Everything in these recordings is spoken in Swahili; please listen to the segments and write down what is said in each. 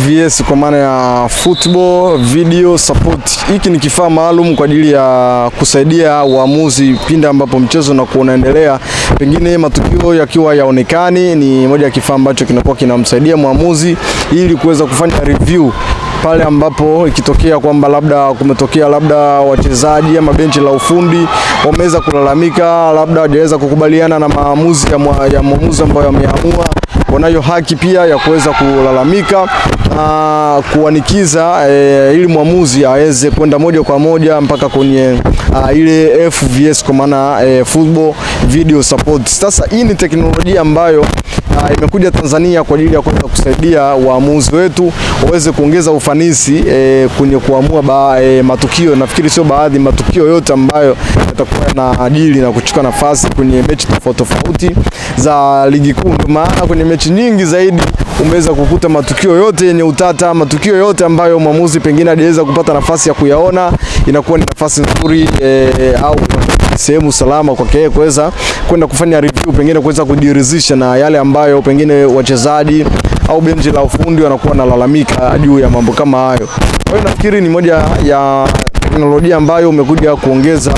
FVS kwa maana ya Football Video Support. Hiki ni kifaa maalum kwa ajili ya kusaidia waamuzi pindi ambapo mchezo unakuwa unaendelea, pengine matukio yakiwa yaonekani. Ni moja ya kifaa ambacho kinakuwa kinamsaidia mwamuzi ili kuweza kufanya review pale ambapo ikitokea kwamba labda kumetokea wachezaji ama benchi la ufundi wameweza kulalamika, labda hawajaweza kukubaliana na maamuzi ya mwamuzi ambayo yameamua. Wanayo haki pia ya kuweza kulalamika na kuanikiza ili mwamuzi aweze kwenda moja kwa moja mpaka kwenye ile FVS kwa maana Football Video Support. Sasa hii ni teknolojia ambayo imekuja Tanzania kwa ajili ya kuweza kusaidia waamuzi wetu waweze kuongeza ufanisi kwenye kuamua matukio. Nafikiri sio baadhi, matukio yote ambayo yatakuwa na adili na kuchukua nafasi kwenye mechi tofauti za ligi kuu. Ndio maana kwenye mechi nyingi zaidi umeweza kukuta matukio yote yenye utata, matukio yote ambayo mwamuzi pengine hajaweza kupata nafasi ya kuyaona, inakuwa ni nafasi nzuri au sehemu salama kwake kuweza kwenda kufanya review, pengine kuweza kujiridhisha na yale ambayo pengine wachezaji au benchi la ufundi wanakuwa nalalamika juu ya mambo kama hayo. Kwa hiyo nafikiri ni moja ya teknolojia ambayo umekuja kuongeza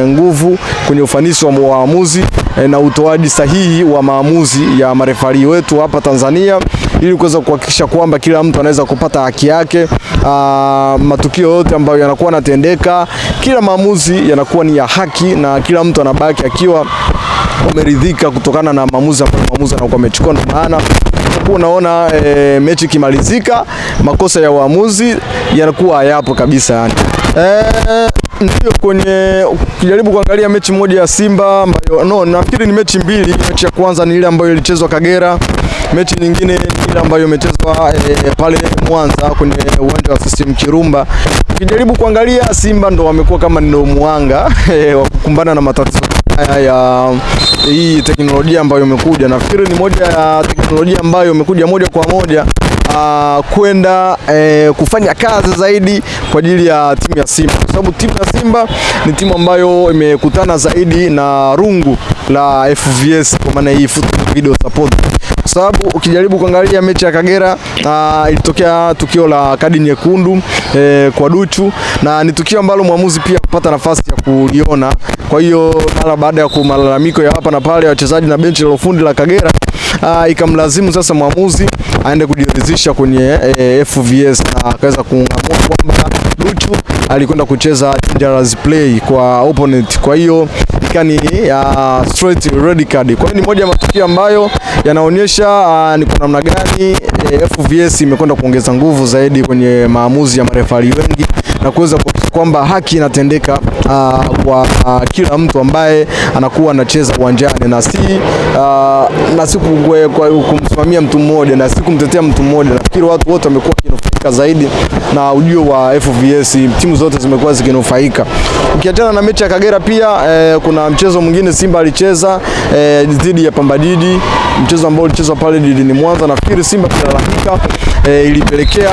nguvu kwenye ufanisi wa waamuzi na utoaji sahihi wa maamuzi ya marefari wetu hapa Tanzania, ili kuweza kuhakikisha kwamba kila mtu anaweza kupata haki yake. Matukio yote ambayo yanakuwa yanatendeka, kila maamuzi yanakuwa ni ya haki na kila mtu anabaki akiwa wameridhika kutokana na maamuzi ambayo mwamuzi anakuwa amechukua. Ndio maana unaona mechi kimalizika, makosa ya waamuzi yanakuwa hayapo kabisa yani. Ndio kwenye kujaribu kuangalia mechi moja ya Simba ambayo nafikiri ni mechi mbili. Mechi ya kwanza ni ile ambayo ilichezwa Kagera, mechi nyingine ni ile ambayo imechezwa pale Mwanza kwenye uwanja wa CCM Kirumba. Ukijaribu kuangalia, Simba ndo wamekuwa kama ndio muanga wa kukumbana na matatizo ya hii teknolojia ambayo imekuja. Nafikiri ni moja ya teknolojia ambayo imekuja moja kwa moja kwenda kufanya kazi zaidi kwa ajili ya timu ya Simba, kwa sababu timu ya Simba ni timu ambayo imekutana zaidi na rungu la FVS kwa maana hii Football Video Support. Kwa sababu ukijaribu kuangalia mechi ya Kagera, ilitokea tukio la kadi nyekundu kwa Duchu, na ni tukio ambalo mwamuzi pia kupata nafasi ya kuliona. Kwa hiyo mara baada ya kumalalamiko ya hapa na pale wachezaji na benchi la ufundi la Kagera, ikamlazimu sasa mwamuzi aende kujiridhisha kwenye FVS na akaweza kuamua kwamba Duchu alikwenda kucheza dangerous play kwa opponent. Kwa hiyo ikani straight red card. Kwa hiyo ni moja ya matukio ambayo yanaonyesha ni kwa namna gani FVS imekwenda kuongeza nguvu zaidi kwenye maamuzi ya marefari wengi na kuweza kuhakikisha kwamba haki inatendeka kwa kila mtu ambaye anakuwa anacheza uwanjani, na si kumsimamia mtu mmoja na si kumtetea mtu mmoja. Nafikiri watu wote wamekuwa kinufaika zaidi na ujio wa FVS, timu zote zimekuwa zikinufaika. Ukiachana na mechi ya Kagera pia kuna mchezo mwingine Simba alicheza dhidi ya Pamba Jiji, mchezo ambao ulichezwa pale jijini Mwanza. Nafikiri Simba kilalamika, ilipelekea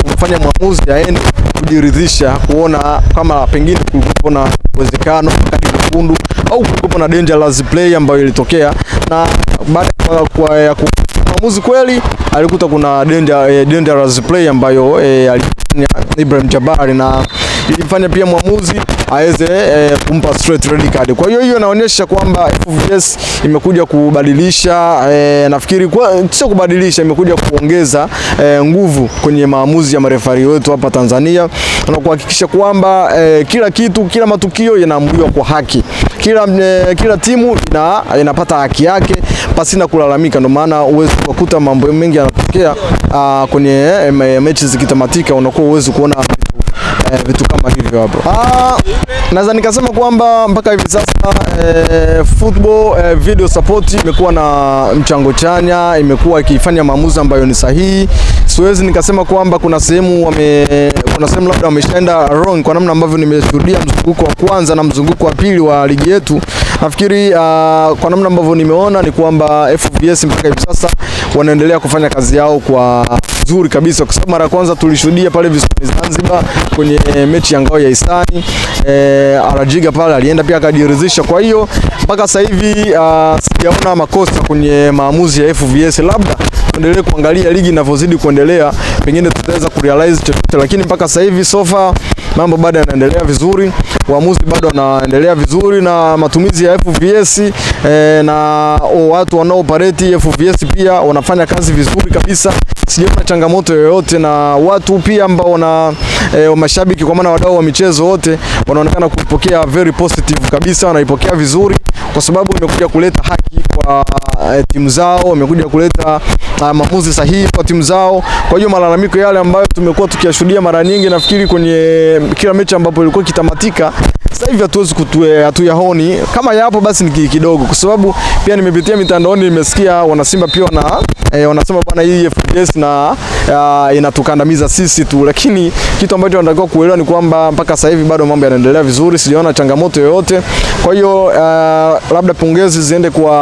kumfanya mwamuzi aende kujiridhisha kuona kama pengine kulikuwa na uwezekano kadi nyekundu au kulikuwa na dangerous play ambayo ilitokea, na baada ya mwamuzi kweli alikuta kuna dangerous play ambayo alifanya Ibrahim Jabari, na ilimfanya pia mwamuzi aweze kumpa straight red card. Kwa hiyo inaonyesha kwamba FVS imekuja kubadilisha, nafikiri sio kubadilisha, imekuja kuongeza nguvu kwenye maamuzi ya marefari wetu hapa Tanzania na kuhakikisha kwamba kila matukio yanaamuliwa kwa haki. Kila timu inapata haki yake pasina kulalamika. Ndio maana uwezo kukuta mambo mengi yanatokea kwenye mechi zikitamatika, unakuwa uwezo kuona vitu kama hivyo hapo. Naweza nikasema kwamba mpaka hivi sasa Football Video Support imekuwa na mchango chanya, imekuwa ikifanya maamuzi ambayo ni sahihi. Siwezi nikasema kwamba kuna sehemu labda wameshaenda wrong kwa namna ambavyo nimeshuhudia mzunguko wa kwanza na mzunguko wa pili wa ligi yetu. Nafikiri kwa namna ambavyo nimeona ni kwamba FVS mpaka hivi sasa wanaendelea kufanya kazi yao kwa nzuri kabisa, kwa sababu mara ya kwanza tulishuhudia pale visiwani Zanzibar kwenye mechi ya ngao ya Hisani, Arajiga pale alienda pia akajiridhisha. Kwa hiyo mpaka sasa hivi sijaona makosa kwenye maamuzi ya FVS, labda tuendelee kuangalia ligi inavyozidi kuendelea, pengine tutaweza kurealize chochote, lakini mpaka sasa hivi so far mambo bado yanaendelea vizuri, waamuzi bado wanaendelea vizuri, na matumizi ya FVS na watu wanao operate FVS pia wanafanya kazi vizuri kabisa. Sijaona changamoto yoyote, na watu pia ambao na mashabiki kwa maana wadau wa michezo wote wanaonekana kupokea very positive kabisa, wanaipokea vizuri kwa sababu imekuja kuleta haki kwa timu zao, imekuja kuleta maamuzi sahihi kwa timu zao. Kwa hiyo malalamiko yale ambayo tumekuwa tukiyashuhudia mara nyingi, nafikiri kwenye kila mechi ambapo ilikuwa kitamatika, sasa hivi hatuwezi hatuyaoni. Kama yapo basi ni kidogo, kwa sababu pia nimepitia mitandaoni, nimesikia wanasimba pia wanasema bwana, hii FBS na inatukandamiza sisi tu, lakini kitu ambacho tunatakiwa kuelewa ni kwamba mpaka sasa hivi bado mambo yanaendelea vizuri, sijaona changamoto yoyote. Kwa hiyo labda pongezi ziende kwa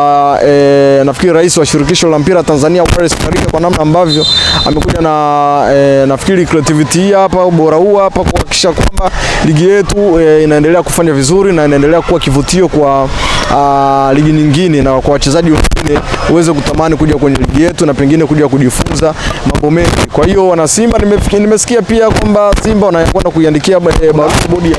nafikiri rais wa shirikisho la mpira Tanzania Wallace Karia kwa namna ambavyo amekuja na nafikiri creativity hapa, ubora huu hapa, kuhakikisha kwamba ligi yetu inaendelea kufanya vizuri na inaendelea kuwa kivutio kwa ligi nyingine na kwa wachezaji wengine uweze kutamani kuja kwenye ligi yetu na pengine kuja kujifunza mambo mengi. Kwa hiyo wana Simba, nimesikia pia kwamba Simba wanakwenda kuiandikia bodi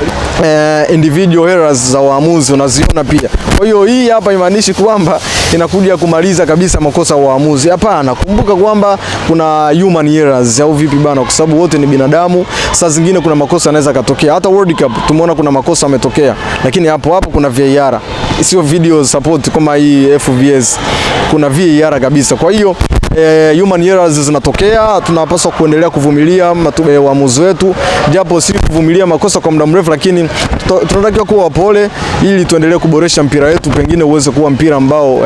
ya individual errors za waamuzi, unaziona pia. Kwa hiyo hii hapa imaanishi kwamba inakuja kumaliza kabisa makosa ya waamuzi. Hapana, kumbuka kwamba kuna human errors au vipi bana, kwa sababu wote ni binadamu. Saa zingine kuna makosa yanaweza katokea. Hata World Cup tumeona kuna makosa yametokea, lakini hapo kuna VAR. Sio video support kama hii FVS. Kuna VAR kabisa. Kwa hiyo human errors zinatokea, tunapaswa kuendelea kuvumilia waamuzi wetu, japo si kuvumilia makosa kwa muda mrefu, lakini tunatakiwa kuwa wapole ili tuendelee kuboresha mpira wetu, pengine uweze kuwa mpira ambao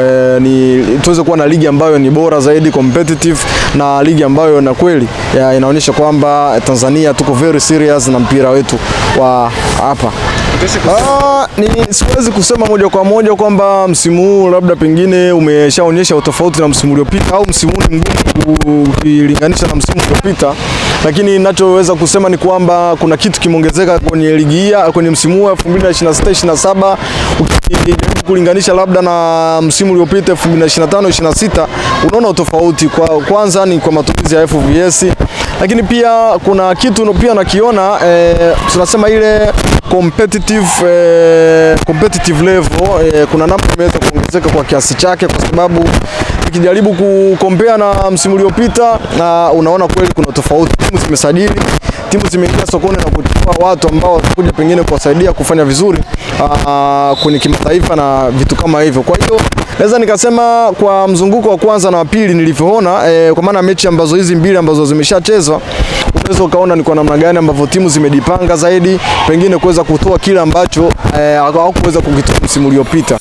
tuweze kuwa na ligi ambayo ni bora zaidi, competitive, na ligi ambayo na kweli inaonyesha kwamba Tanzania tuko very serious na mpira wetu wa hapa. Siwezi kusema moja kwa moja kwamba msimu huu labda pengine umeshaonyesha utofauti na msimu uliopita, au msimu huu ni mgumu ukilinganisha na msimu uliopita, lakini ninachoweza kusema ni kwamba kuna kitu kimeongezeka kwenye ligi hii kwenye msimu huu 2026-27 ukijaribu kulinganisha labda na msimu uliopita 2025-26, unaona utofauti. Kwanza ni kwa matumizi ya FVS, lakini pia kuna kitu pia nakiona tunasema ile competitive level kuna namna imeweza kuongezeka kwa kiasi chake, kwa sababu ukijaribu kukompea na msimu uliopita na unaona kweli kuna tofauti. Timu zimesajili, timu zimeingia sokoni na kuchukua watu ambao watakuja pengine kuwasaidia kufanya vizuri kwenye kimataifa na vitu kama hivyo. Kwa hiyo naweza nikasema kwa mzunguko wa kwanza na wa pili nilivyoona, kwa maana mechi ambazo hizi mbili ambazo zimeshachezwa, unaweza ukaona ni kwa namna gani ambavyo timu zimejipanga zaidi, pengine kuweza kutoa kile ambacho hawakuweza kukitoa msimu uliopita.